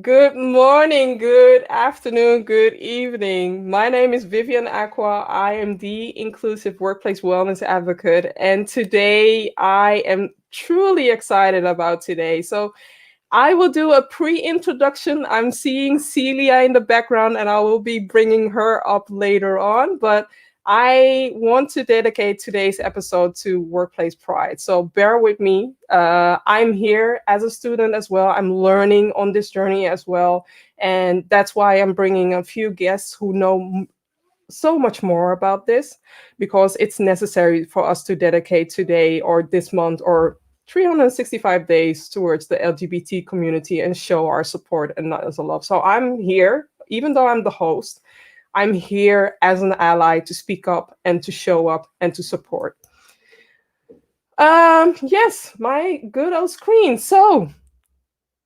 Good morning, good afternoon, good evening. My name is Vivian Acquah. I am the Inclusive Workplace Wellness Advocate, and today I am truly excited about today. So, I will do a pre-introduction. I'm seeing Celia in the background, and I will be bringing her up later on. But I want to dedicate today's episode to workplace pride. So bear with me. I'm here as a student as well. I'm learning on this journey as well. And that's why I'm bringing a few guests who know so much more about this because it's necessary for us to dedicate today or this month or 365 days towards the LGBT community and show our support and not as a love. So I'm here, even though I'm the host, I'm here as an ally to speak up and to show up and to support. Yes, my good old screen. So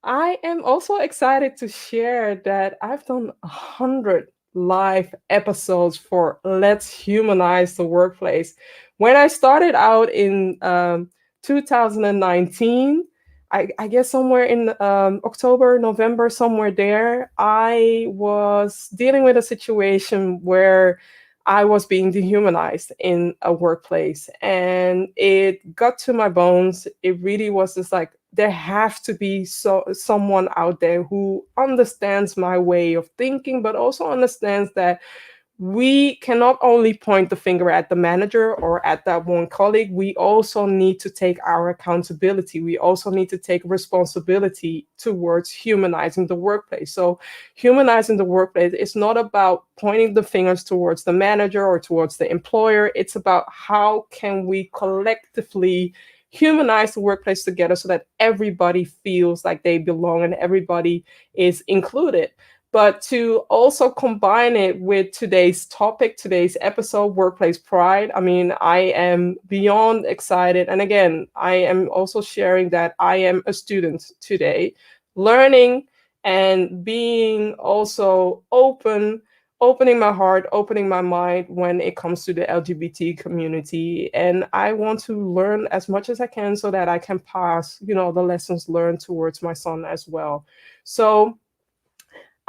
I am also excited to share that I've done 100 live episodes for Let's Humanize the Workplace. When I started out in 2019, I guess somewhere in October, November, somewhere there, I was dealing with a situation where I was being dehumanized in a workplace and it got to my bones. It really was just like, there have to be someone out there who understands my way of thinking, but also understands that we cannot only point the finger at the manager or at that one colleague. We also need to take our accountability. We also need to take responsibility towards humanizing the workplace. So humanizing the workplace is not about pointing the fingers towards the manager or towards the employer. It's about how can we collectively humanize the workplace together so that everybody feels like they belong and everybody is included. But to also combine it with today's topic, today's episode, workplace pride, I mean, I am beyond excited. And again, I am also sharing that I am a student today, learning and being also opening my heart, opening my mind when it comes to the LGBT community. And I want to learn as much as I can so that I can pass, the lessons learned towards my son as well. So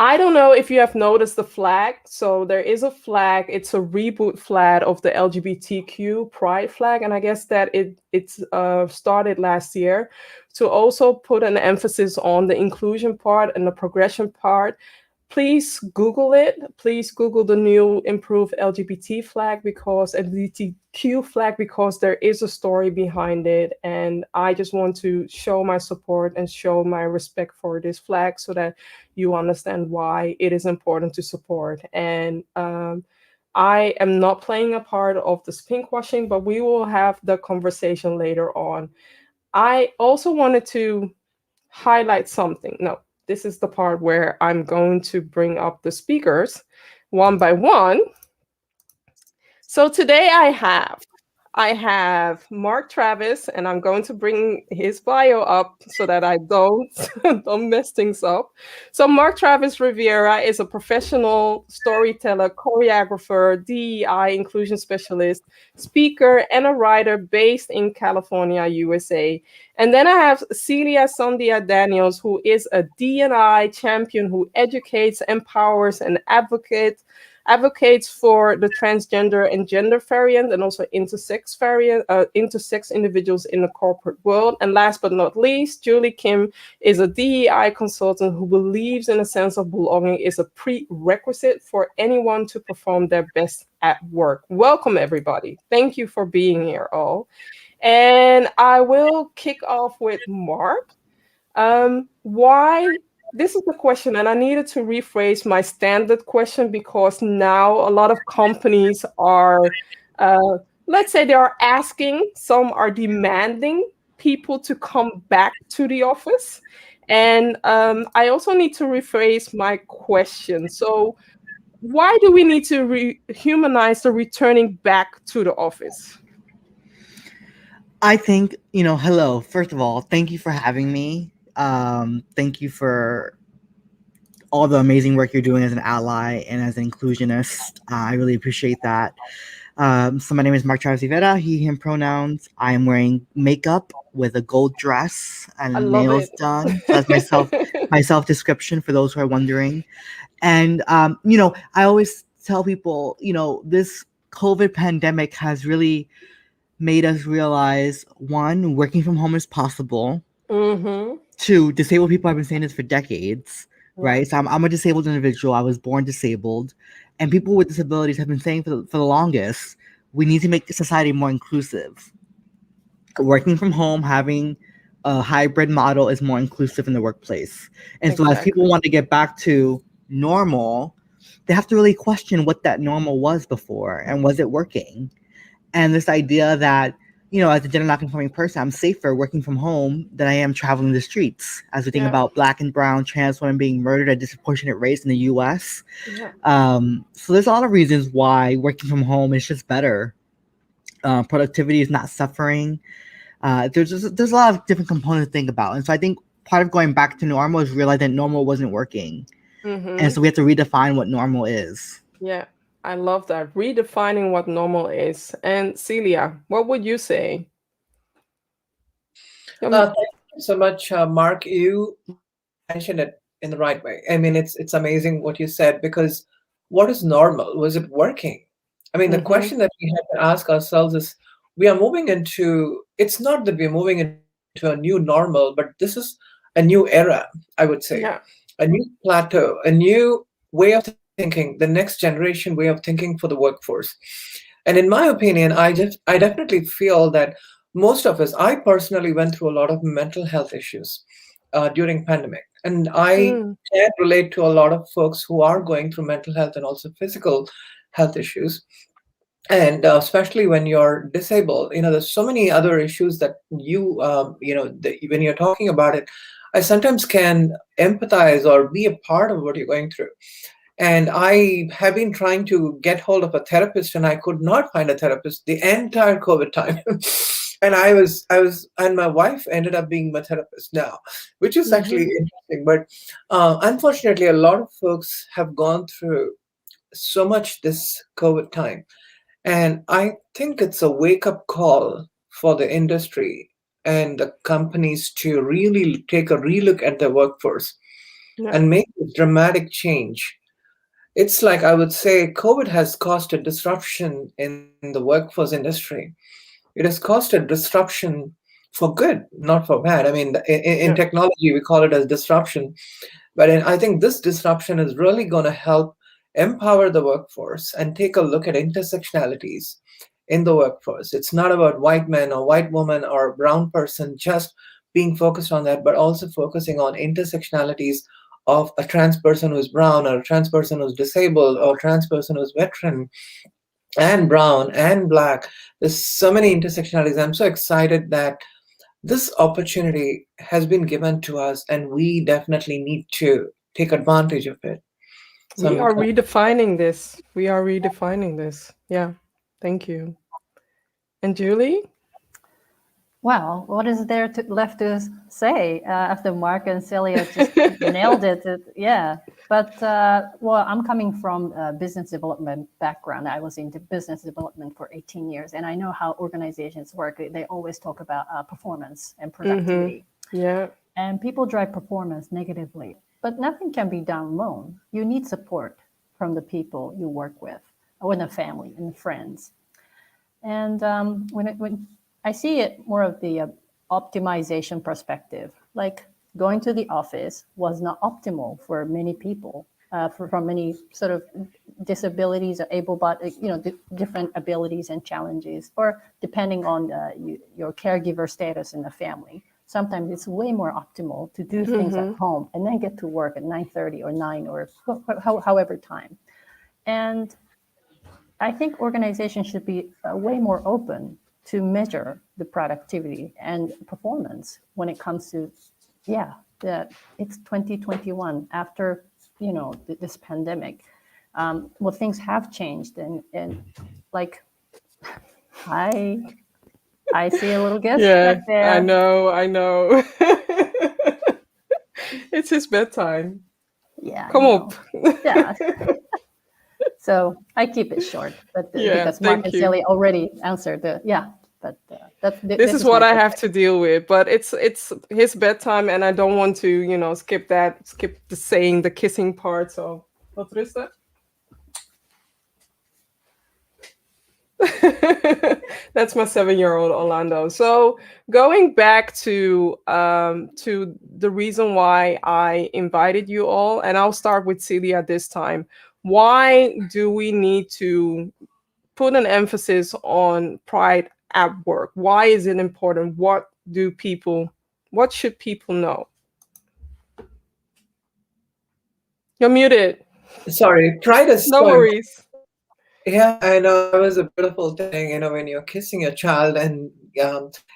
I don't know if you have noticed the flag. So there is a flag. It's a reboot flag of the LGBTQ Pride flag, and I guess that it's started last year to also put an emphasis on the inclusion part and the progression part. Please Google it. Please Google the new improved LGBT flag because LGBTQ flag because there is a story behind it, and I just want to show my support and show my respect for this flag so that you understand why it is important to support. And I am not playing a part of this pinkwashing, but we will have the conversation later on. I also wanted to highlight something. No, this is the part where I'm going to bring up the speakers one by one. So today I have Mark Travis, and I'm going to bring his bio up so that I don't don't mess things up. So Mark Travis Rivera is a professional storyteller, choreographer, DEI inclusion specialist, speaker, and a writer based in California, USA. And then I have Celia Sandhya Daniels, who is a D&I champion who educates, empowers, and advocates for the transgender and gender variant and also intersex individuals in the corporate world. And last but not least, Yuli Kim is a DEI consultant who believes in a sense of belonging is a prerequisite for anyone to perform their best at work. Welcome, everybody. Thank you for being here all. And I will kick off with Mark. Why this is the question, and I needed to rephrase my standard question because now a lot of companies are, let's say, they are asking, some are demanding people to come back to the office. And I also need to rephrase my question. So, why do we need to humanize the returning back to the office? I think, hello, first of all, thank you for having me. Thank you for all the amazing work you're doing as an ally and as an inclusionist. I really appreciate that. So my name is Mark Travis Rivera, he, him pronouns. I am wearing makeup with a gold dress I and love nails it. done. So that's myself my self-description for those who are wondering. And, I always tell people, this COVID pandemic has really made us realize, one, working from home is possible. Mm-hmm. Two, disabled people have been saying this for decades, Yeah, right? So I'm a disabled individual. I was born disabled. And people with disabilities have been saying for the longest, we need to make society more inclusive. Working from home, having a hybrid model is more inclusive in the workplace. And so as people exactly. want to get back to normal, they have to really question what that normal was before and was it working? And this idea that, as a gender non-conforming person, I'm safer working from home than I am traveling the streets. As we think Yeah, about Black and brown trans women being murdered at disproportionate rates in the U.S. yeah, So there's a lot of reasons why working from home is just better. Productivity is not suffering. There's a lot of different components to think about. And so I think part of going back to normal is realizing that normal wasn't working. And mm-hmm. so we have to redefine what normal is. Yeah. I love that. Redefining what normal is. And Celia, what would you say? Thank you so much, Mark. You mentioned it in the right way. I mean, it's amazing what you said, because what is normal? Was it working? I mean, the Mm-hmm. question that we have to ask ourselves is, we are moving into, it's not that we're moving into a new normal, but this is a new era, I would say, Yeah, a new plateau, a new way of thinking, the next generation way of thinking for the workforce. And in my opinion, I definitely feel that most of us, I personally went through a lot of mental health issues during pandemic, and I mm, can relate to a lot of folks who are going through mental health and also physical health issues. And especially when you're disabled, there's so many other issues that when you're talking about it, I sometimes can empathize or be a part of what you're going through. And I have been trying to get hold of a therapist, and I could not find a therapist the entire COVID time. And and my wife ended up being my therapist now, which is actually mm-hmm. interesting. But unfortunately, a lot of folks have gone through so much this COVID time. And I think it's a wake up call for the industry and the companies to really take a relook at their workforce Yeah, and make a dramatic change. It's like, I would say, COVID has caused a disruption in the workforce industry. It has caused a disruption for good, not for bad. I mean, in yeah, technology, we call it as disruption. But I think this disruption is really going to help empower the workforce and take a look at intersectionalities in the workforce. It's not about white man or white woman or brown person just being focused on that, but also focusing on intersectionalities of a trans person who's brown, or a trans person who's disabled, or a trans person who's veteran and brown and black. There's so many intersectionalities. I'm so excited that this opportunity has been given to us, and we definitely need to take advantage of it. So we I'm are excited. redefining this. We are redefining this. Yeah, thank you. And Julie? Well, what is there left to say after Mark and Celia just nailed it? Yeah, but well, I'm coming from a business development background. I was into business development for 18 years, and I know how organizations work. They always talk about performance and productivity. Yeah, And people drive performance negatively, but nothing can be done alone. You need support from the people you work with, or in the family and friends. And when I see it more of the optimization perspective, like going to the office was not optimal for many people, from many sort of disabilities or able-bodied, different abilities and challenges, or depending on your caregiver status in the family. Sometimes it's way more optimal to do things at home and then get to work at 9:30 or 9 or however time. And I think organizations should be way more open to measure the productivity and performance when it comes to, yeah, that it's 2021 after, this pandemic. Well, things have changed, and like I see a little guest yeah, back there. I know. It's his bedtime. Yeah, I Come up. know. Yeah. So I keep it short, but Yeah, because Mark thank and you. Celia already answered the, yeah, but This is what I have to deal with. But it's his bedtime, and I don't want to, skip the saying, the kissing part. So, what is that? That's my 7-year-old Orlando. So going back to the reason why I invited you all, and I'll start with Celia this time. Why do we need to put an emphasis on pride at work? Why is it important? What should people know? You're muted. Sorry, pride is No so important. worries. Yeah, I know. It was a beautiful thing, when you're kissing your child, and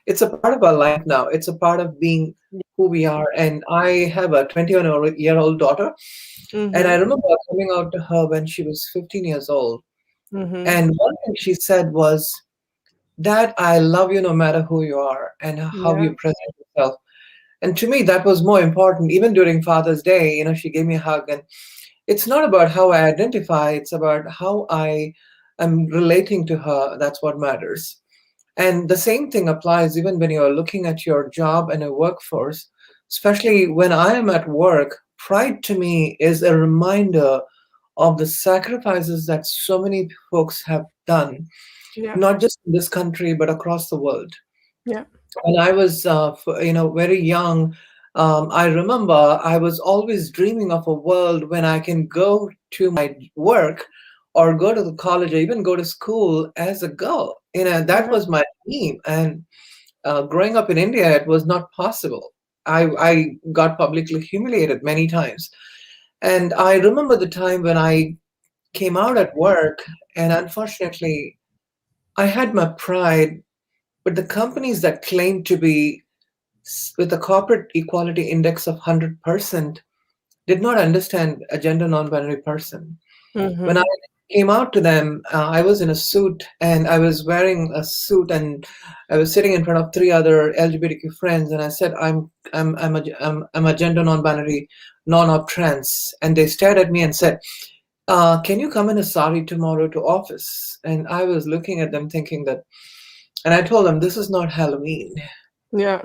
it's a part of our life now. It's a part of being who we are. And I have a 21-year-old daughter, and I remember coming out to her when she was 15 years old. And one thing she said was, "Dad, I love you no matter who you are and how you present yourself." And to me, that was more important. Even during Father's Day, she gave me a hug. And it's not about how I identify, it's about how I am relating to her. That's what matters. And the same thing applies even when you're looking at your job and a workforce, especially when I am at work. Pride to me is a reminder of the sacrifices that so many folks have done, not just in this country, but across the world. Yeah. When I was, very young, I remember I was always dreaming of a world when I can go to my work or go to the college or even go to school as a girl. That was my dream. And growing up in India, it was not possible. I got publicly humiliated many times. And I remember the time when I came out at work, and unfortunately, I had my pride, but the companies that claim to be with a corporate equality index of 100% did not understand a gender non-binary person. When I came out to them, I was in a suit, and I was wearing a suit, and I was sitting in front of 3 other LGBTQ friends, and I said, I'm a gender non-binary, non-op trans. And they stared at me and said, can you come in a sari tomorrow to office? And I was looking at them thinking that, and I told them, this is not Halloween. Yeah.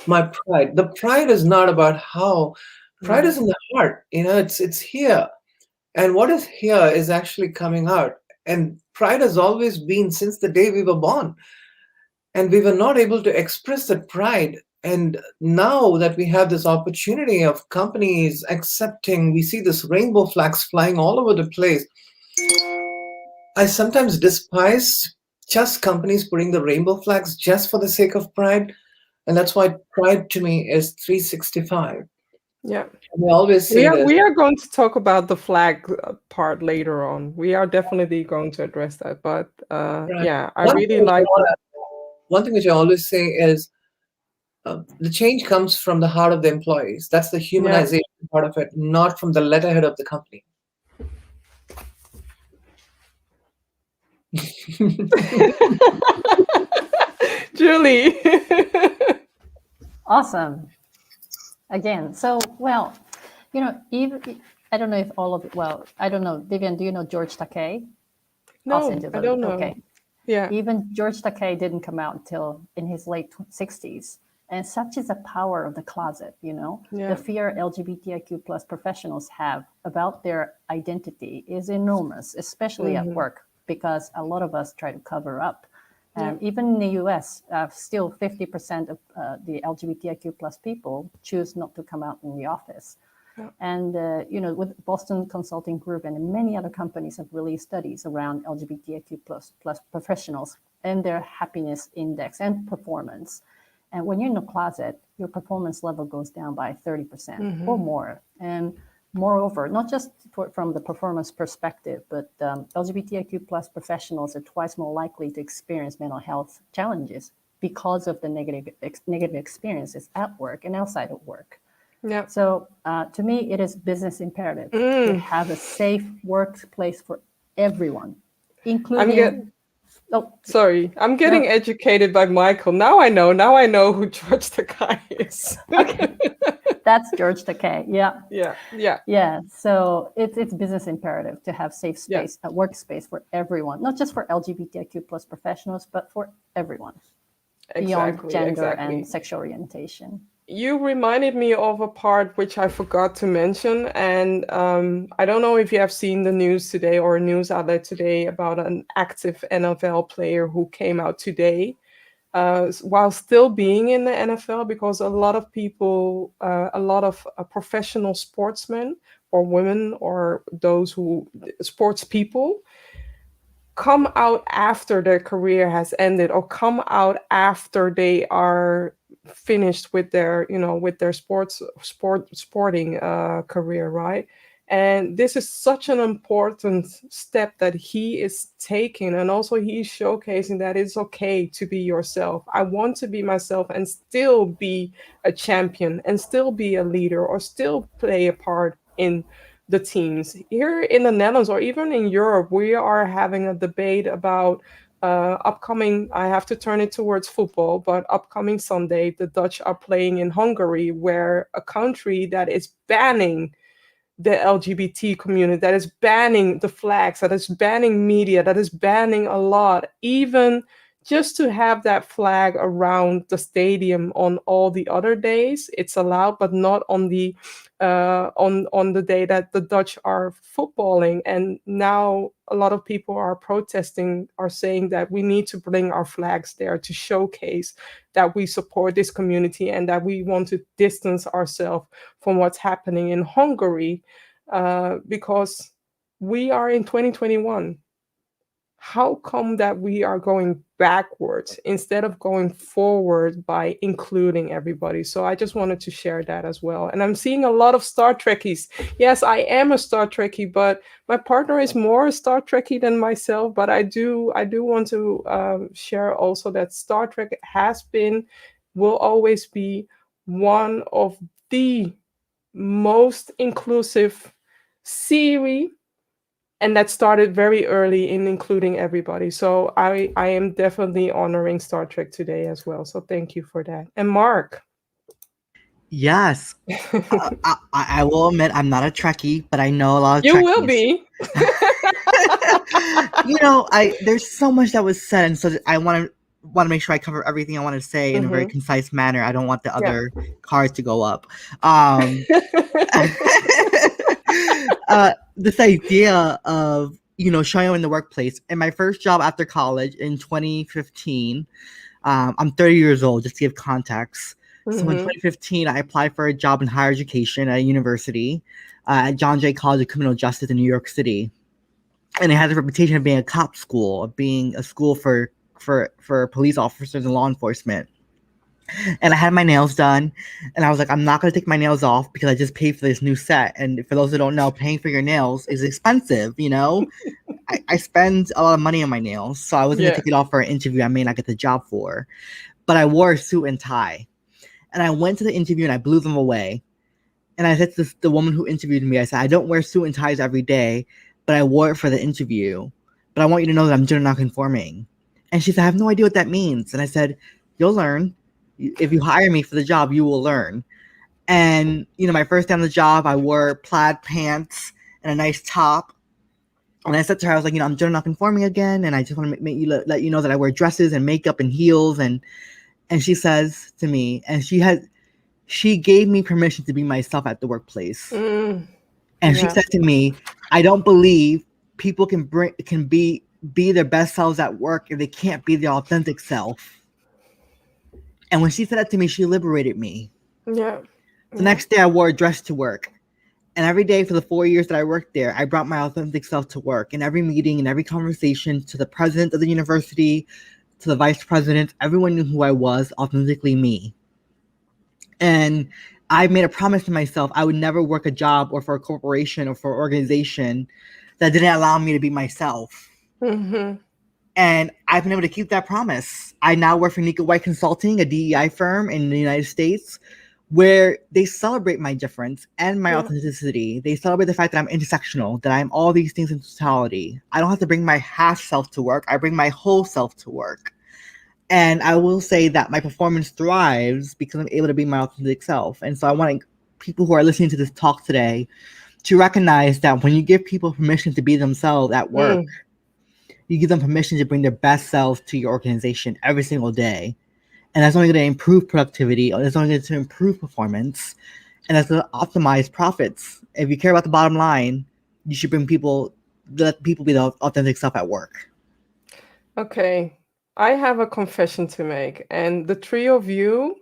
My pride. The pride is not about how. Pride is in the heart. It's here. And what is here is actually coming out. And pride has always been since the day we were born. And we were not able to express that pride. And now that we have this opportunity of companies accepting, we see this rainbow flags flying all over the place. I sometimes despise just companies putting the rainbow flags just for the sake of pride. And that's why pride to me is 365. Yeah. We always say this. We are going to talk about the flag part later on. We are definitely going to address that. But yeah, I really like one thing which I always say is the change comes from the heart of the employees. That's the humanization part of it, not from the letterhead of the company. Julie. Awesome. Again, so, well, even, I don't know if all of it, well, I don't know. Vivian, do you know George Takei? No, I don't know. Okay. Yeah. Even George Takei didn't come out until in his late 60s. And such is the power of the closet, The fear LGBTIQ plus professionals have about their identity is enormous, especially at work, because a lot of us try to cover up. And even in the US, still 50% of the LGBTIQ plus people choose not to come out in the office. Yeah. And, with Boston Consulting Group and many other companies have released studies around LGBTIQ plus professionals and their happiness index and performance. And when you're in the closet, your performance level goes down by 30% or more. And moreover, not just from the performance perspective, but LGBTIQ plus professionals are twice more likely to experience mental health challenges because of the negative experiences at work and outside of work. Yeah. So to me, it is business imperative to have a safe workplace for everyone, including... Sorry, I'm getting educated by Michael. Now I know who George Takei is. Okay. That's George Takei. Yeah. Yeah. So it's business imperative to have safe space, a workspace for everyone, not just for LGBTIQ plus professionals, but for everyone. beyond Exactly, gender exactly. and sexual orientation. You reminded me of a part which I forgot to mention, and I don't know if you have seen the news today or a news outlet today about an active NFL player who came out today while still being in the NFL, because a lot of people, a lot of professional sportsmen or women or those who sports people come out after their career has ended or come out after they are finished with their with their sporting career, right? And this is such an important step that he is taking, and also he's showcasing that it's okay to be yourself. I want to be myself and still be a champion and still be a leader or still play a part in the teams. Here in the Netherlands or even in Europe, we are having a debate about upcoming, I have to turn it towards football, but upcoming Sunday, the Dutch are playing in Hungary, where a country that is banning the LGBT community, that is banning the flags, that is banning media, that is banning a lot, even just to have that flag around the stadium on all the other days. It's allowed, but not on the on the day that the Dutch are footballing. And now a lot of people are protesting, are saying that we need to bring our flags there to showcase that we support this community and that we want to distance ourselves from what's happening in Hungary, because we are in 2021. How come that we are going backwards instead of going forward by including everybody? So I just wanted to share that as well. And I'm seeing a lot of Star Trekkies. Yes, I am a Star Trekkie, but my partner is more a Star Trekkie than myself. But I do want to share also that Star Trek has been, will always be one of the most inclusive series, and that started very early in including everybody. So I am definitely honoring Star Trek today as well. So thank you for that. And Mark. Yes. I will admit I'm not a Trekkie, but I know a lot of You will Trekkies. be. There's so much that was said, and so I want to make sure I cover everything I want to say in a very concise manner. I don't want the other cards to go up. This idea of showing up in the workplace. In my first job after college in 2015, I'm 30 years old, just to give context. So in 2015, I applied for a job in higher education at a university at John Jay College of Criminal Justice in New York City. And it has a reputation of being a cop school, of being a school for police officers and law enforcement. And I had my nails done, and I was like, I'm not going to take my nails off because I just paid for this new set. And for those who don't know, paying for your nails is expensive, I spend a lot of money on my nails, so I wasn't going to take it off for an interview I may not get the job for. But I wore a suit and tie. And I went to the interview, and I blew them away. And I said to the woman who interviewed me, I said, I don't wear suit and ties every day, but I wore it for the interview. But I want you to know that I'm gender nonconforming. And she said, I have no idea what that means. And I said, you'll learn. If you hire me for the job, you will learn. And, my first day on the job, I wore plaid pants and a nice top. And I said to her, I was like, I'm gender nonconforming again. And I just want to let you know that I wear dresses and makeup and heels. And she says to me, and she gave me permission to be myself at the workplace. And she said to me, I don't believe people can be their best selves at work if they can't be their authentic self. And when she said that to me, she liberated me. Yeah. The next day I wore a dress to work. And every day for the 4 years that I worked there, I brought my authentic self to work. In every meeting, in every conversation, to the president of the university, to the vice president, everyone knew who I was, authentically me. And I made a promise to myself I would never work a job or for a corporation or for an organization that didn't allow me to be myself. And I've been able to keep that promise. I now work for Nika White Consulting, a DEI firm in the United States, where they celebrate my difference and my authenticity. They celebrate the fact that I'm intersectional, that I'm all these things in totality. I don't have to bring my half self to work. I bring my whole self to work. And I will say that my performance thrives because I'm able to be my authentic self. And so I want people who are listening to this talk today to recognize that when you give people permission to be themselves at work, you give them permission to bring their best selves to your organization every single day. And that's only going to improve productivity, or that's only going to improve performance, and that's going to optimize profits. If you care about the bottom line, you should let people be the authentic self at work. Okay, I have a confession to make, and the three of you,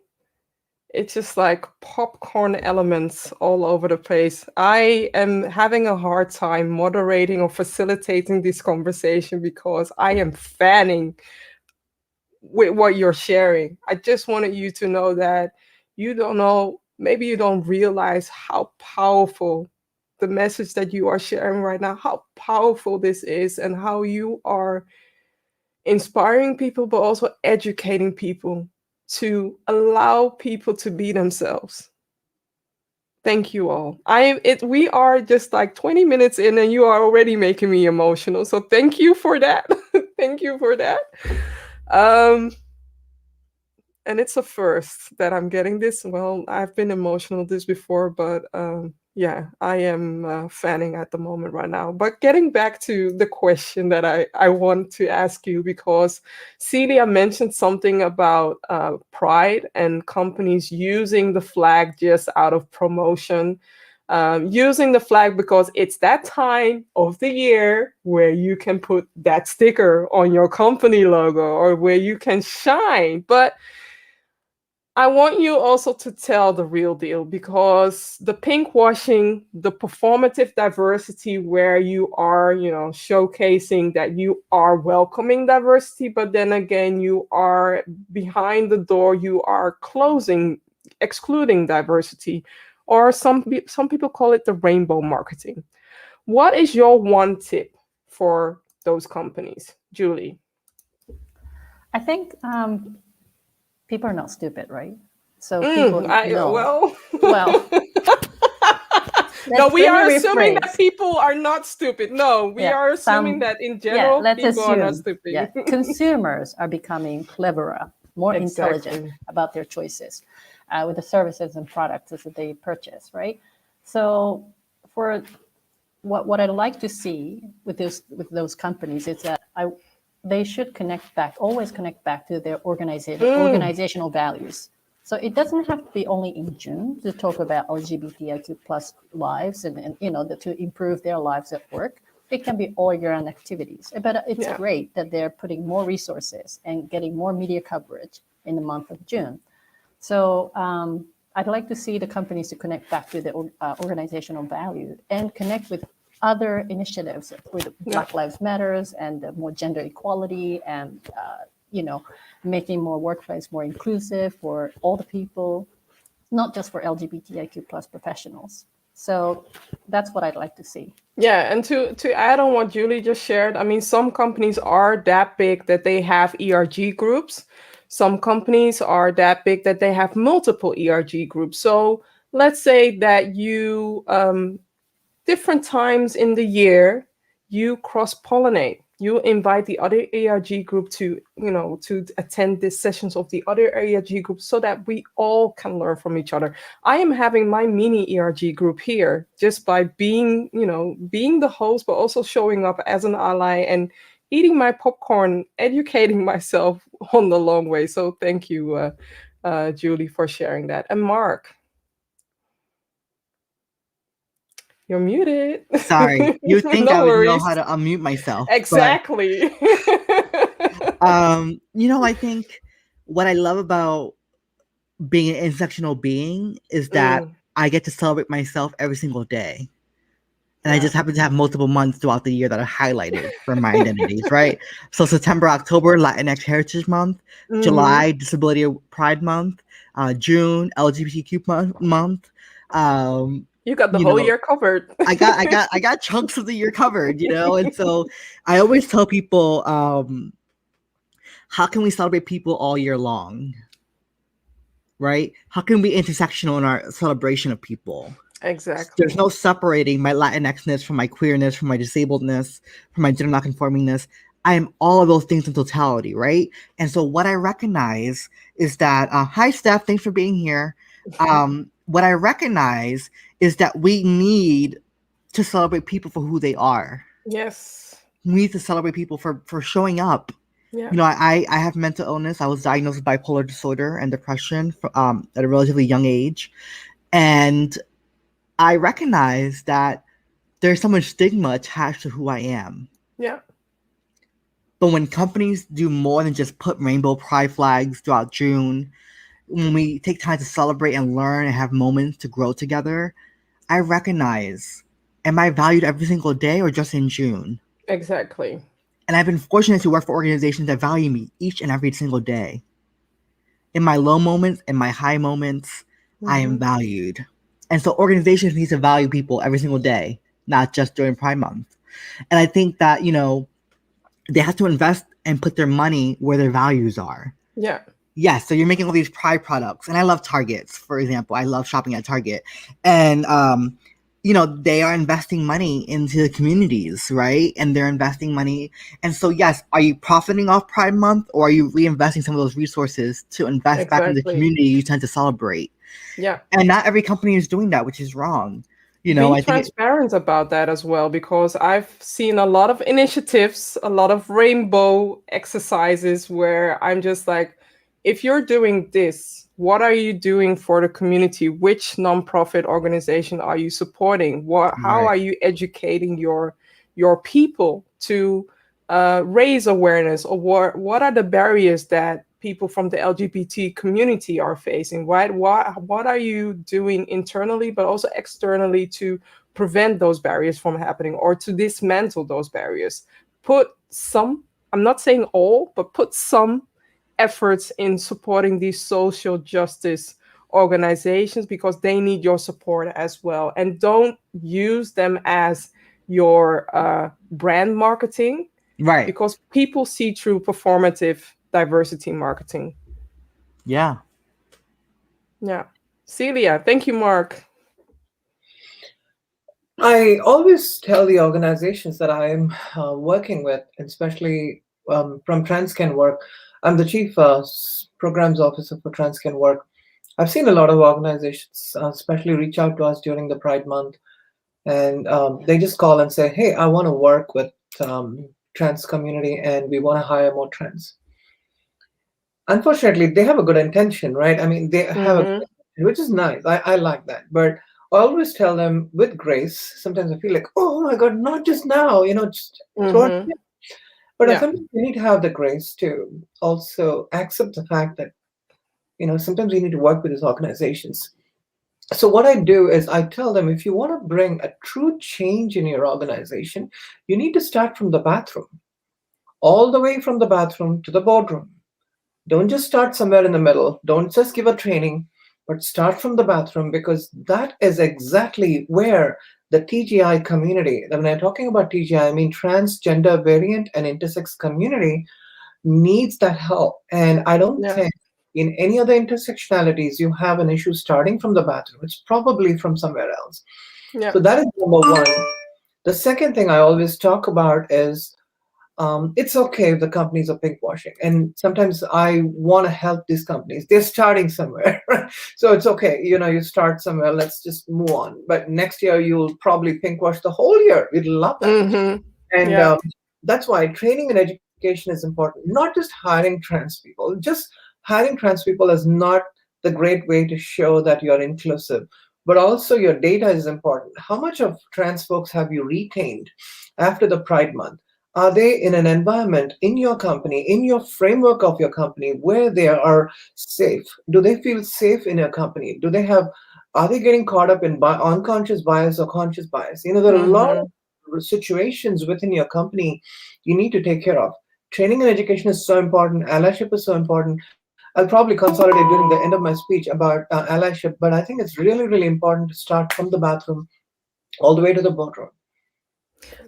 it's just like popcorn elements all over the place. I am having a hard time moderating or facilitating this conversation because I am fanning with what you're sharing. I just wanted you to know that you don't know, maybe you don't realize how powerful the message that you are sharing right now, how powerful this is, and how you are inspiring people, but also educating people to allow people to be themselves. Thank you all. We are just like 20 minutes in and you are already making me emotional. So thank you for that. Thank you for that. And it's a first that I'm getting this. Well, I've been emotional this before, but yeah, I am fanning at the moment right now. But getting back to the question that I want to ask you, because Celia mentioned something about pride and companies using the flag just out of promotion. Using the flag because it's that time of the year where you can put that sticker on your company logo or where you can shine. But I want you also to tell the real deal, because the pink washing, the performative diversity where you are, showcasing that you are welcoming diversity, but then again, you are behind the door, you are excluding diversity, or some people call it the rainbow marketing. What is your one tip for those companies, Julie? I think people are not stupid, right? So people know. Well, no, we are assuming rephrase. that people are not stupid. No, we are assuming that in general, people are not stupid. Yeah, consumers are becoming cleverer, more intelligent about their choices with the services and products that they purchase, right? So for what I'd like to see with those companies is that they should always connect back to their organizational values. So it doesn't have to be only in June to talk about LGBTQ plus lives and to improve their lives at work. It can be all year-round activities. But it's great that they're putting more resources and getting more media coverage in the month of June. So I'd like to see the companies to connect back to the organizational value and connect with other initiatives with Black Lives Matters and more gender equality and making more workplace more inclusive for all the people, not just for LGBTIQ plus professionals. So that's what I'd like to see. Yeah, and to add on what Julie just shared, I mean, some companies are that big that they have ERG groups. Some companies are that big that they have multiple ERG groups. So let's say that you different times in the year, you cross-pollinate. You invite the other ARG group to attend the sessions of the other ARG group so that we all can learn from each other. I am having my mini ERG group here just by being the host, but also showing up as an ally and eating my popcorn, educating myself on the long way. So thank you, Julie, for sharing that. And Mark. You're muted. Sorry, you think no I would worries. know how to unmute myself. Exactly. But, I think what I love about being an intersectional being is that I get to celebrate myself every single day. And I just happen to have multiple months throughout the year that are highlighted for my identities, right? So September, October, Latinx Heritage Month, July, Disability Pride Month, June, LGBTQ month. You got the whole year covered. I got chunks of the year covered, and so I always tell people, how can we celebrate people all year long? Right? How can we be intersectional in our celebration of people? Exactly. There's no separating my Latinxness from my queerness, from my disabledness, from my gender nonconformingness. I am all of those things in totality, right? And so what I recognize is that, hi Steph, thanks for being here. What I recognize is that we need to celebrate people for who they are. Yes. We need to celebrate people for showing up Yeah. I have mental illness. I was diagnosed with bipolar disorder and depression at a relatively young age. And I recognize that there's so much stigma attached to who I am. Yeah. But when companies do more than just put rainbow pride flags throughout June, when we take time to celebrate and learn and have moments to grow together, I recognize, am I valued every single day or just in June? Exactly. And I've been fortunate to work for organizations that value me each and every single day. In my low moments, in my high moments, I am Hmm. valued. And so organizations need to value people every single day, not just during Pride Month. And I think that, they have to invest and put their money where their values are. Yeah. Yes, so you're making all these Pride products, and I love Targets, for example. I love shopping at Target, and they are investing money into the communities, right? And they're investing money, and so yes, are you profiting off Pride Month, or are you reinvesting some of those resources to invest back in the Exactly. community you tend to celebrate? Yeah. And not every company is doing that, which is wrong. Be I think transparent about that as well, because I've seen a lot of initiatives, a lot of rainbow exercises where I'm just like, if you're doing this, what are you doing for the community? Which nonprofit organization are you supporting? How right, are you educating your people to raise awareness, or what are the barriers that people from the LGBT community are facing, right? What are you doing internally, but also externally to prevent those barriers from happening or to dismantle those barriers? Put some, I'm not saying all, but put some efforts in supporting these social justice organizations, because they need your support as well. And don't use them as your brand marketing, right, because people see through performative diversity marketing. yeah, Yeah. Celia, thank you, Mark. I always tell the organizations that I'm working with, especially from Transcan Work. I'm the chief programs officer for Transcan Work. I've seen a lot of organizations, especially reach out to us during the Pride Month, and they just call and say, "Hey, I want to work with trans community, and we want to hire more trans." Unfortunately, they have a good intention, right? I mean, they have a good Mm-hmm. intention, which is nice. I like that. But I always tell them with grace. Sometimes I feel like, oh my God, not just now, just throw it. Mm-hmm. But Yeah. sometimes we need to have the grace to also accept the fact that, sometimes we need to work with these organizations. So what I do is I tell them, if you want to bring a true change in your organization, you need to start from the bathroom, all the way from the bathroom to the boardroom. Don't just start somewhere in the middle. Don't just give a training, but start from the bathroom, because that is exactly where the TGI community, and when I'm talking about TGI, I mean transgender variant and intersex community, needs that help. And I don't Yeah. think in any other intersectionalities you have an issue starting from the bathroom. It's probably from somewhere else. Yeah. So that is number one. The second thing I always talk about is it's okay if the companies are pinkwashing. And sometimes I want to help these companies. They're starting somewhere. So it's okay. You start somewhere, let's just move on. But next year, you'll probably pinkwash the whole year. We'd love that. Mm-hmm. And Yeah. that's why training and education is important. Not just hiring trans people. Just hiring trans people is not the great way to show that you're inclusive, but also your data is important. How much of trans folks have you retained after the Pride Month? Are they in an environment in your company, in your framework of your company, where they are safe? Do they feel safe in your company? Are they getting caught up in unconscious bias or conscious bias? There are a lot Mm-hmm. of situations within your company you need to take care of. Training and education is so important. Allyship is so important. I'll probably consolidate during the end of my speech about allyship, but I think it's really, really important to start from the bathroom all the way to the boardroom.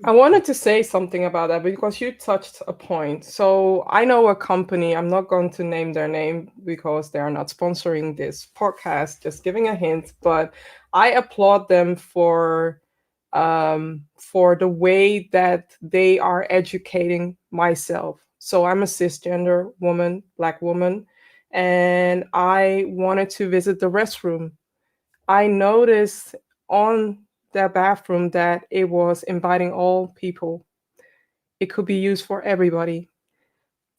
I wanted to say something about that because you touched a point. So I know a company, I'm not going to name their name because they are not sponsoring this podcast, just giving a hint, but I applaud them for the way that they are educating myself. So I'm a cisgender woman, Black woman, and I wanted to visit the restroom. I noticed on the bathroom that it was inviting all people. It could be used for everybody.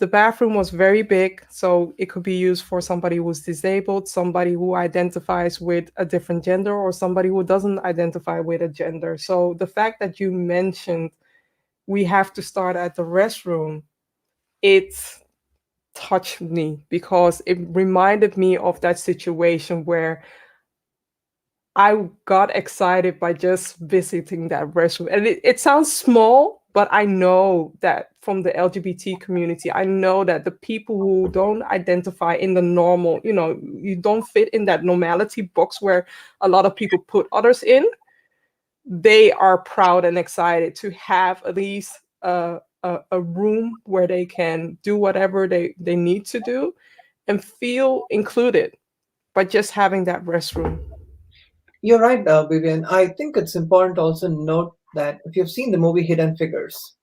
the bathroom was very big, so it could be used for somebody who's disabled, somebody who identifies with a different gender, or somebody who doesn't identify with a gender. So the fact that you mentioned we have to start at the restroom, it touched me because it reminded me of that situation where I got excited by just visiting that restroom. And it sounds small, but I know that from the LGBT community, I know that the people who don't identify in the normal, you don't fit in that normality box where a lot of people put others in, they are proud and excited to have at least a room where they can do whatever they need to do and feel included by just having that restroom. You're right, Vivian. I think it's important to also note that if you've seen the movie Hidden Figures,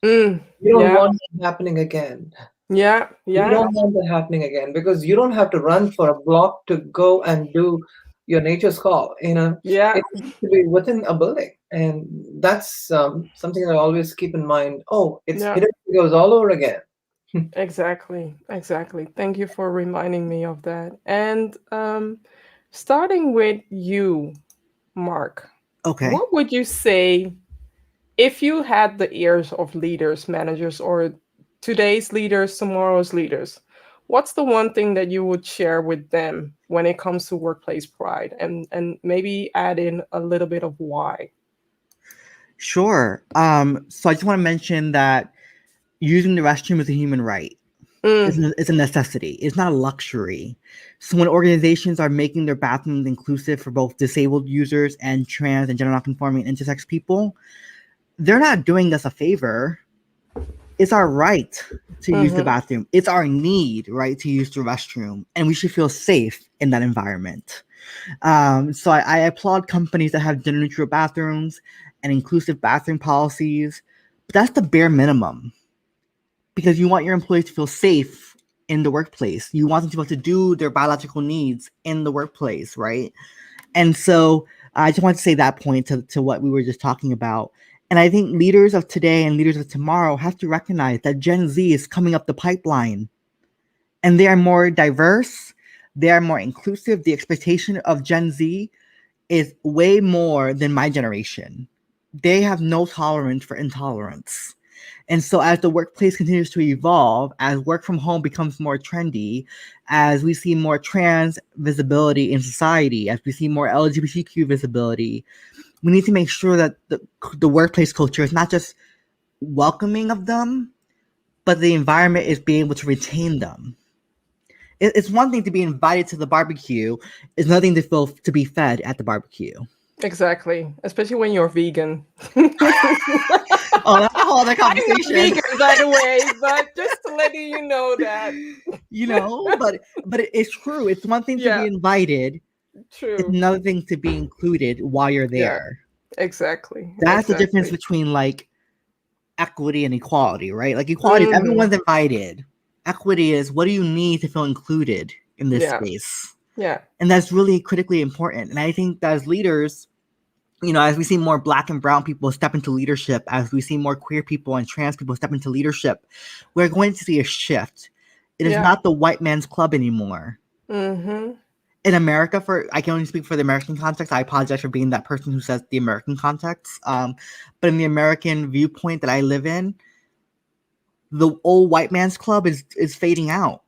you don't Yeah, want that happening again. yeah, You yeah, don't want that happening again because you don't have to run for a block to go and do your nature's call. yeah, It needs to be within a building, and that's something that I always keep in mind. Oh, it's yeah. Hidden Figures all over again. Exactly, exactly. Thank you for reminding me of that. And starting with you, Mark, Okay. what would you say if you had the ears of leaders, managers, or today's leaders, tomorrow's leaders? What's the one thing that you would share with them when it comes to workplace pride, and maybe add in a little bit of why? Sure. So I just want to mention that using the restroom is a human right. Mm, It's a necessity. It's not a luxury. So when organizations are making their bathrooms inclusive for both disabled users and trans and gender nonconforming and intersex people, they're not doing us a favor. It's our right to use the mhm. bathroom. It's our need, right, to use the restroom, and we should feel safe in that environment. So I applaud companies that have gender neutral bathrooms and inclusive bathroom policies, but that's the bare minimum because you want your employees to feel safe in the workplace. You want them to be able to do their biological needs in the workplace, right? And so I just want to say that point to what we were just talking about. And I think leaders of today and leaders of tomorrow have to recognize that Gen Z is coming up the pipeline and they are more diverse, they are more inclusive. The expectation of Gen Z is way more than my generation. They have no tolerance for intolerance. And so, as the workplace continues to evolve, as work from home becomes more trendy, as we see more trans visibility in society, as we see more LGBTQ visibility, we need to make sure that the workplace culture is not just welcoming of them, but the environment is being able to retain them. It's one thing to be invited to the barbecue; it's another thing to be fed at the barbecue. Exactly, especially when you're vegan. Oh, that's a whole other I'm not conversation. vegan, by the way, but just to let you know that. But it's true. It's one thing to be Yeah, invited. It's true. another thing to be included while you're Yeah, there. exactly, That's the difference exactly. between like equity and equality, right? Like equality is Hmm. everyone's invited. Equity is what do you need to feel included in this Yeah, space? yeah, And that's really critically important. And I think that as leaders, as we see more Black and brown people step into leadership, as we see more queer people and trans people step into leadership, we're going to see a shift. It is yeah. not the white man's club anymore. Hmm. In America, I can only speak for the American context. I apologize for being that person who says the American context. But in the American viewpoint that I live in, the old white man's club is fading out.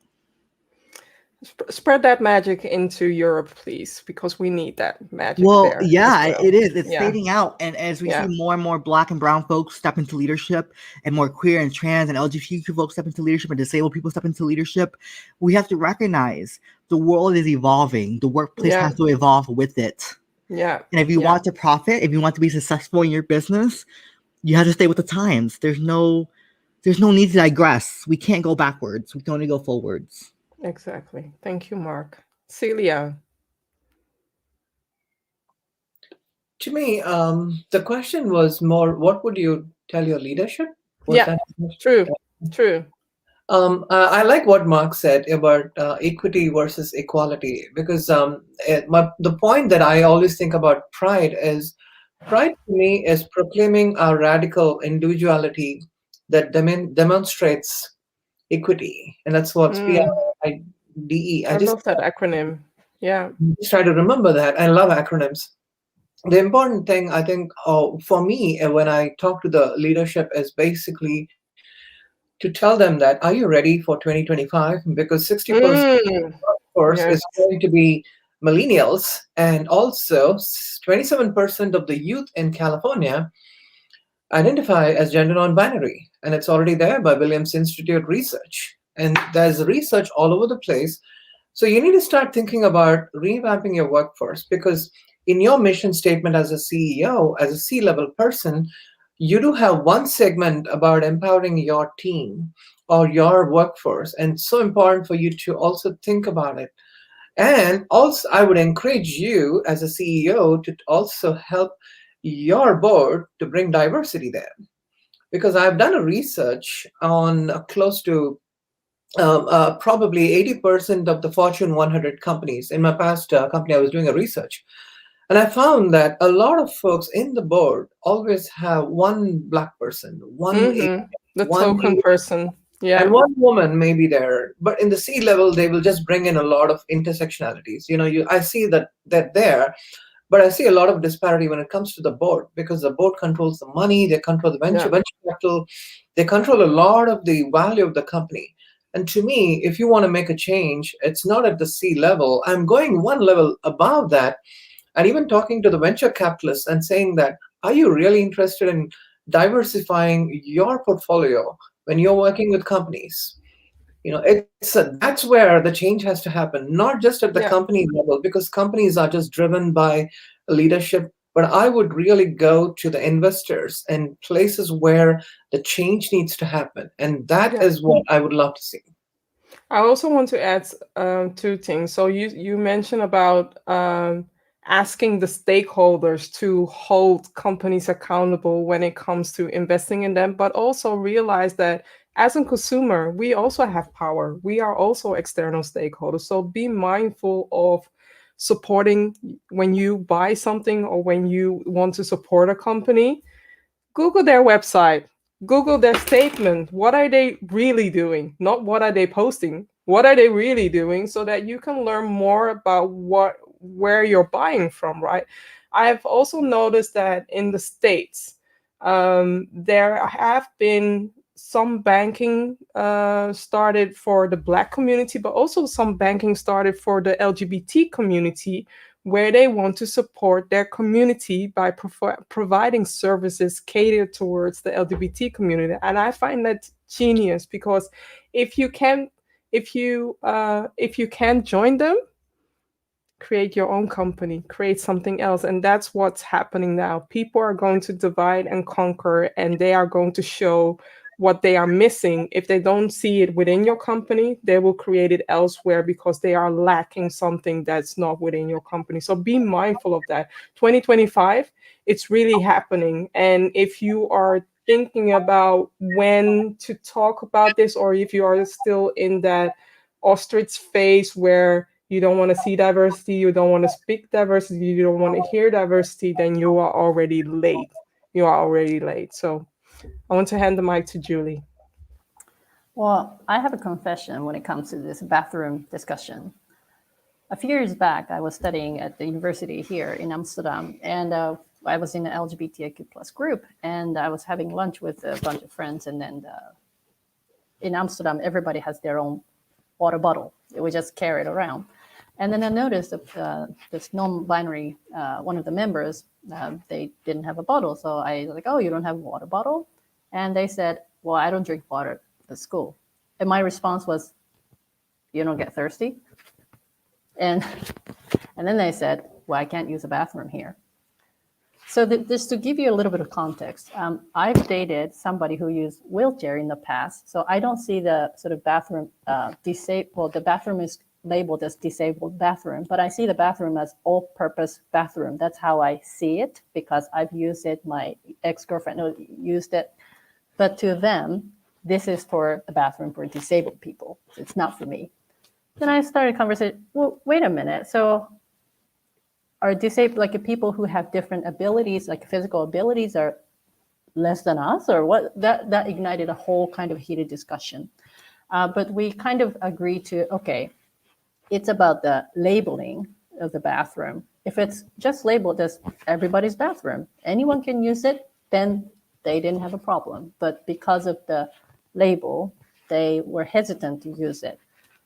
Spread that magic into Europe, please, because we need that magic Well, there as yeah, well. it is. It's Yeah, fading out. And as we see yeah, more and more Black and brown folks step into leadership, and more queer and trans and LGBTQ folks step into leadership, and disabled people step into leadership, we have to recognize the world is evolving. The workplace yeah, has to evolve with it. yeah, And if you yeah. want to profit, if you want to be successful in your business, you have to stay with the times. There's no need to digress. We can't go backwards. We can only go forwards. Exactly. Thank you, Mark. Celia. To me, the question was more, what would you tell your leadership? Was Yeah, that the question? true, true. I like what Mark said about equity versus equality because the point that I always think about pride to me is proclaiming our radical individuality that demonstrates equity, and that's what's Mm, PIDE. I love that acronym. Yeah. Just try to remember that. I love acronyms. The important thing, I think, for me, when I talk to the leadership, is basically to tell them that, are you ready for 2025? Because 60% Mm, course yes. is going to be millennials, and also 27% of the youth in California identify as gender non-binary, and it's already there by Williams Institute research, and there's research all over the place. So you need to start thinking about revamping your workforce, because in your mission statement as a CEO, as a C-level person, you do have one segment about empowering your team or your workforce, and it's so important for you to also think about it. And also, I would encourage you as a CEO to also help your board to bring diversity there. Because I've done a research on close to probably 80% of the Fortune 100 companies. In my past company, I was doing a research. And I found that a lot of folks in the board always have one Black person, one Asian, Mm-hmm. The one token person. and Yeah. one woman may be there, but in the C level they will just bring in a lot of intersectionalities. I see that there, but I see a lot of disparity when it comes to the board, because the board controls the money, they control the Yeah. venture capital, they control a lot of the value of the company. And to me, if you want to make a change, it's not at the C level. I'm going one level above that, and even talking to the venture capitalists and saying that, are you really interested in diversifying your portfolio when you're working with companies? That's where the change has to happen, not just at the Yeah. company level, because companies are just driven by leadership. But I would really go to the investors and places where the change needs to happen, and that Yeah. is what I would love to see. I also want to add two things. So you mentioned about asking the stakeholders to hold companies accountable when it comes to investing in them, but also realize that as a consumer, we also have power. We are also external stakeholders. So be mindful of supporting when you buy something or when you want to support a company. Google their website, Google their statement. What are they really doing? Not what are they posting. What are they really doing, so that you can learn more about where you're buying from, right? I've also noticed that in the States, there have been some banking started for the Black community, but also some banking started for the LGBT community, where they want to support their community by providing services catered towards the LGBT community. And I find that genius, because if you can, if you can join them, create your own company, create something else. And that's what's happening now. People are going to divide and conquer, and they are going to show what they are missing. If they don't see it within your company, they will create it elsewhere because they are lacking something that's not within your company. So be mindful of that. 2025, it's really happening. And if you are thinking about when to talk about this, or if you are still in that ostrich phase where you don't want to see diversity, you don't want to speak diversity, you don't want to hear diversity, then you are already late. You are already late. So I want to hand the mic to Julie. Well, I have a confession when it comes to this bathroom discussion. A few years back, I was studying at the university here in Amsterdam, and I was in an LGBTQ plus group, and I was having lunch with a bunch of friends, and then in Amsterdam, everybody has their own water bottle. We just carry it around. And then I noticed that this non-binary, one of the members, they didn't have a bottle. So I was like, oh, you don't have a water bottle? And they said, well, I don't drink water at school. And my response was, you don't get thirsty? And then they said, well, I can't use a bathroom here. So just to give you a little bit of context, I've dated somebody who used wheelchair in the past. So I don't see the sort of bathroom disabled. The bathroom is labeled as disabled bathroom, but I see the bathroom as all-purpose bathroom. That's how I see it, because I've used it. My ex-girlfriend used it. But to them, this is for a bathroom for disabled people. It's not for me. Then I started a conversation. Well, wait a minute. So are disabled, like people who have different abilities, like physical abilities, are less than us, or what? That ignited a whole kind of heated discussion. But we kind of agree to, okay, it's about the labeling of the bathroom. If it's just labeled as everybody's bathroom, anyone can use it, then they didn't have a problem. But because of the label, they were hesitant to use it.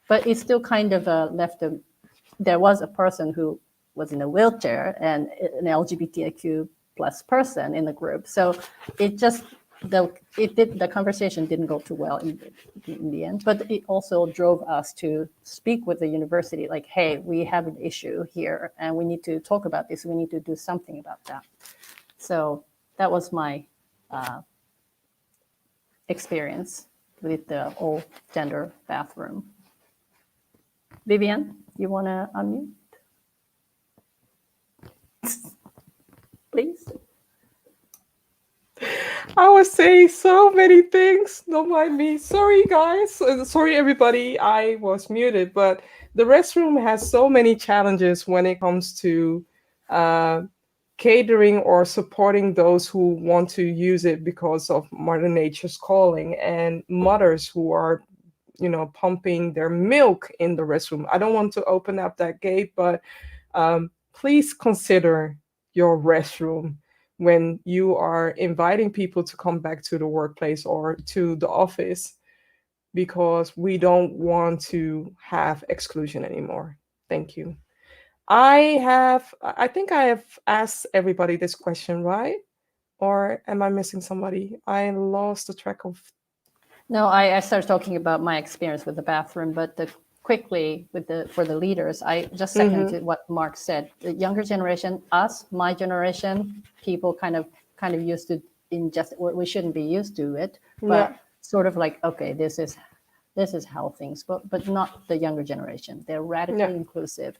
But it still kind of left them. There was a person who was in a wheelchair and an LGBTQ plus person in the group. So it just the conversation didn't go too well in the end, but it also drove us to speak with the university, like, hey, we have an issue here and we need to talk about this. We need to do something about that. So that was my experience with the all gender bathroom. Vivian, you want to unmute? Please. I was saying so many things. Don't mind me. Sorry, guys. Sorry, everybody. I was muted. But the restroom has so many challenges when it comes to catering or supporting those who want to use it because of Mother Nature's calling, and mothers who are, pumping their milk in the restroom. I don't want to open up that gate, but please consider your restroom when you are inviting people to come back to the workplace or to the office, because we don't want to have exclusion anymore. Thank you. I think I have asked everybody this question, right? Or am I missing somebody? I lost the track of. No, I started talking about my experience with the bathroom, but quickly for the leaders, I just second to what Mark said. The younger generation, us, my generation, people kind of used to we shouldn't be used to it, but sort of like, okay, this is how things, but not the younger generation. They're radically inclusive.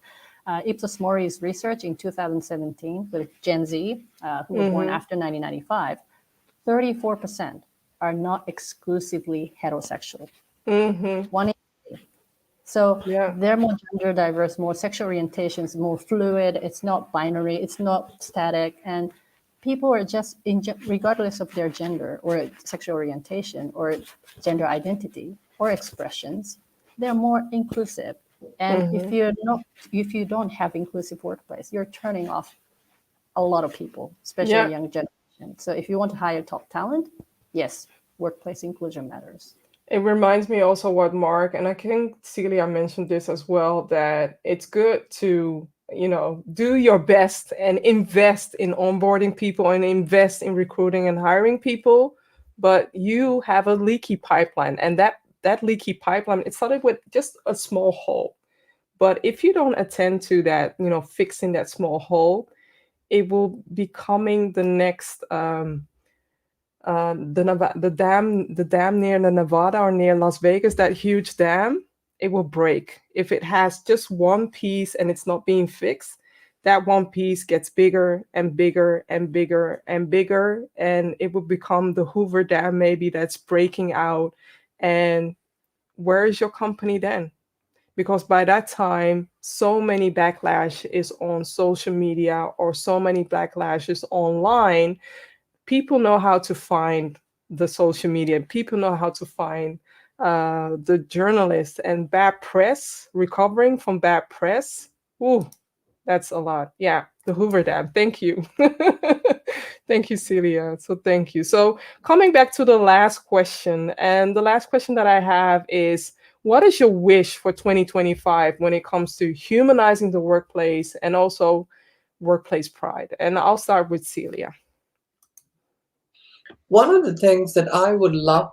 Ipsos Mori's research in 2017 with Gen Z, who were born after 1995, 34% are not exclusively heterosexual. So they're more gender diverse, more sexual orientations, more fluid. It's not binary. It's not static. And people are just, regardless of their gender or sexual orientation or gender identity or expressions, they're more inclusive. And if you don't have inclusive workplace, you're turning off a lot of people, especially young generation. So if you want to hire top talent, yes, workplace inclusion matters. It reminds me also what Mark, and I think Celia mentioned this as well, that it's good to, do your best and invest in onboarding people and invest in recruiting and hiring people, but you have a leaky pipeline, and that leaky pipeline, it started with just a small hole. But if you don't attend to that, fixing that small hole, it will becoming the next the dam near the Nevada or near Las Vegas, that huge dam, it will break. If it has just one piece and it's not being fixed, that one piece gets bigger and bigger and bigger and bigger, and it will become the Hoover Dam maybe that's breaking out. And where is your company then? Because by that time, so many backlash is on social media or so many backlash is online. People know how to find the social media. People know how to find the journalists, and bad press, recovering from bad press. Ooh, that's a lot. Yeah, the Hoover Dam. Thank you. Thank you, Celia. So thank you. So coming back to the last question, and the last question that I have is, what is your wish for 2025 when it comes to humanizing the workplace and also workplace pride? And I'll start with Celia. One of the things that I would love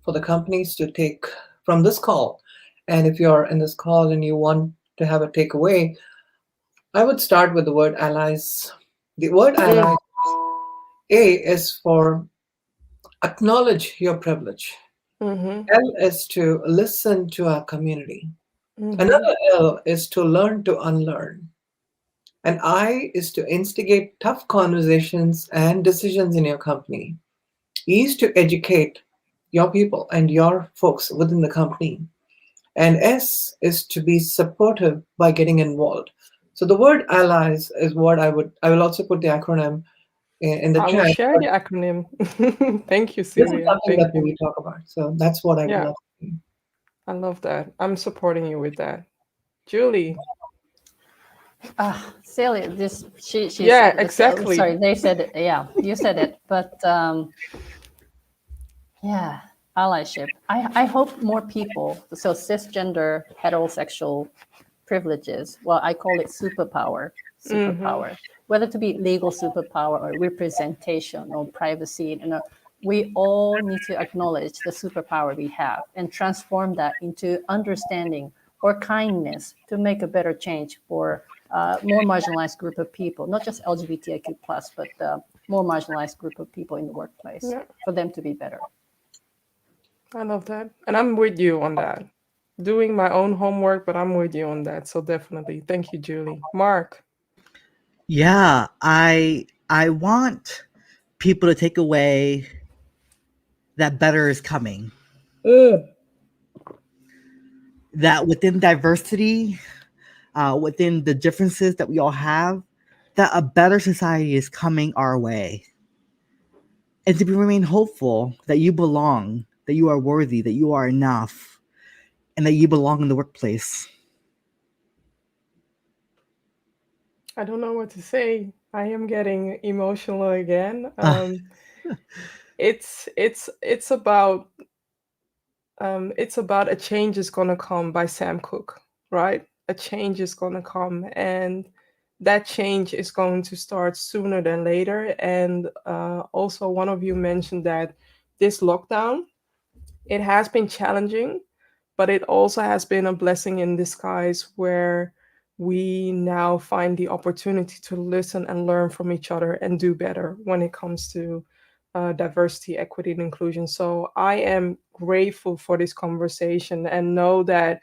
for the companies to take from this call, and if you're in this call and you want to have a takeaway, I would start with the word allies. The word ally, A, is for acknowledge your privilege. L is to listen to our community. Another L is to learn to unlearn. And I is to instigate tough conversations and decisions in your company. E is to educate your people and your folks within the company. And S is to be supportive by getting involved. So the word allies is what I will also put the acronym in the chat. I will share the acronym. Thank you, Celia. This is something that we talk about. So that's what I would love to see. I love that. I'm supporting you with that. Julie. Celia, this she Yeah, said it. exactly. Sorry, they said it. Yeah, you said it. But yeah, allyship. I hope more people, so cisgender, heterosexual privileges, well, I call it Mm-hmm. superpower, whether to be legal superpower or representation or privacy. We all need to acknowledge the superpower we have and transform that into understanding or kindness to make a better change for more marginalized group of people, not just LGBTIQ plus, but more marginalized group of people in the workplace, Yeah, for them to be better. I love that. And I'm with you on that. Doing my own homework, but I'm with you on that. So definitely. Thank you, Julie. Mark. Yeah, I want people to take away that better is coming. Mm. That within diversity, within the differences that we all have, that a better society is coming our way. And to remain hopeful that you belong, that you are worthy, that you are enough, and that you belong in the workplace. I don't know what to say. I am getting emotional again. Uh, It's about a change is gonna come by Sam Cooke, right? A change is gonna come, and that change is going to start sooner than later. And also, one of you mentioned that this lockdown, it has been challenging, but it also has been a blessing in disguise where we now find the opportunity to listen and learn from each other and do better when it comes to diversity, equity, and inclusion. So I am grateful for this conversation and know that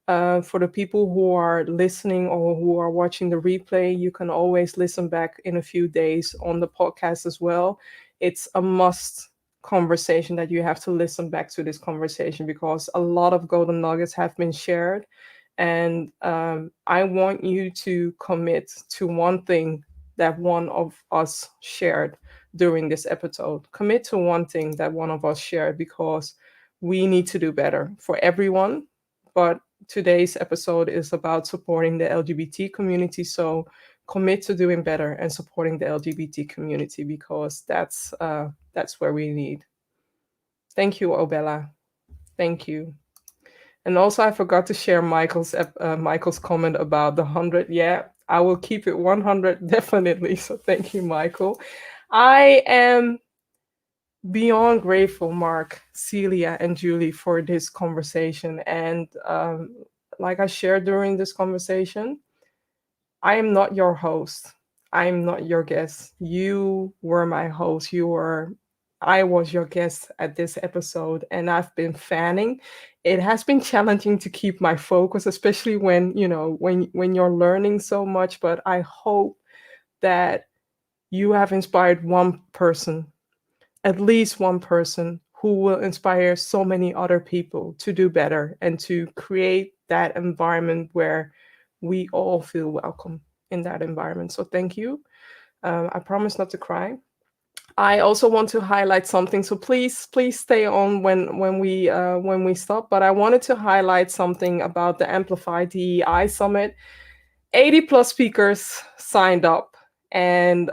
for the people who are listening or who are watching the replay, you can always listen back in a few days on the podcast as well. It's a must conversation that you have to listen back to this conversation because a lot of golden nuggets have been shared. And I want you to commit to one thing that one of us shared during this episode. Commit to one thing that one of us shared because we need to do better for everyone. But today's episode is about supporting the LGBT community. So commit to doing better and supporting the LGBT community because that's where we need. Thank you, Obella. Thank you. And also, I forgot to share Michael's comment about the 100. Yeah, I will keep it 100 definitely. So thank you, Michael. I am beyond grateful, Mark, Celia, and Julie, for this conversation. And like I shared during this conversation, I am not your host. I am not your guest. You were my host. I was your guest at this episode, and I've been fanning. It has been challenging to keep my focus, especially when you're learning so much. But I hope that you have inspired one person, at least one person, who will inspire so many other people to do better and to create that environment where we all feel welcome in that environment. So thank you. I promise not to cry. I also want to highlight something. So please stay on when we stop. But I wanted to highlight something about the Amplify DEI Summit. 80 plus speakers signed up, and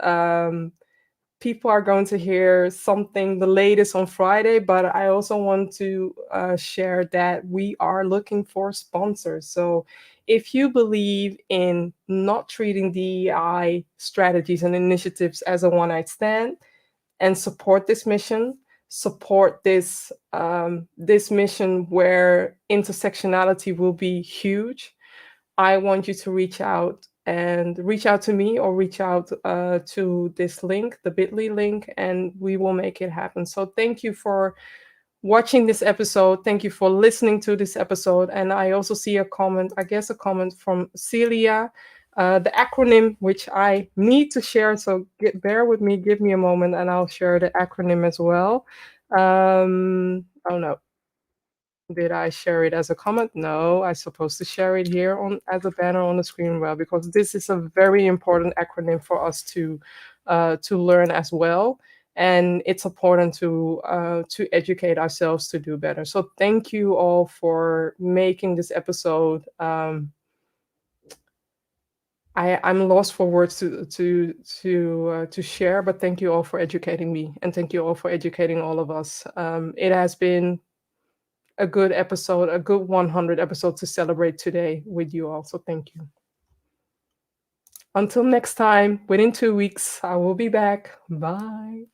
people are going to hear something the latest on Friday. But I also want to share that we are looking for sponsors. So if you believe in not treating DEI strategies and initiatives as a one night stand and support this mission, support this mission where intersectionality will be huge, I want you to reach out to me or reach out to this link, the bit.ly link, and we will make it happen. So thank you for watching this episode. Thank you for listening to this episode. And I also see a comment, I guess a comment from Celia, the acronym, which I need to share. So bear with me, give me a moment, and I'll share the acronym as well. Oh no, did I share it as a comment? No, I'm supposed to share it here on as a banner on the screen. Well, because this is a very important acronym for us to learn as well. and it's important to educate ourselves to do better. So thank you all for making this episode. I'm lost for words to share, but thank you all for educating me, and thank you all for educating all of us. It has been a good episode, a good 100 episode to celebrate today with you all. So thank you. Until next time, within 2 weeks, I will be back. Bye.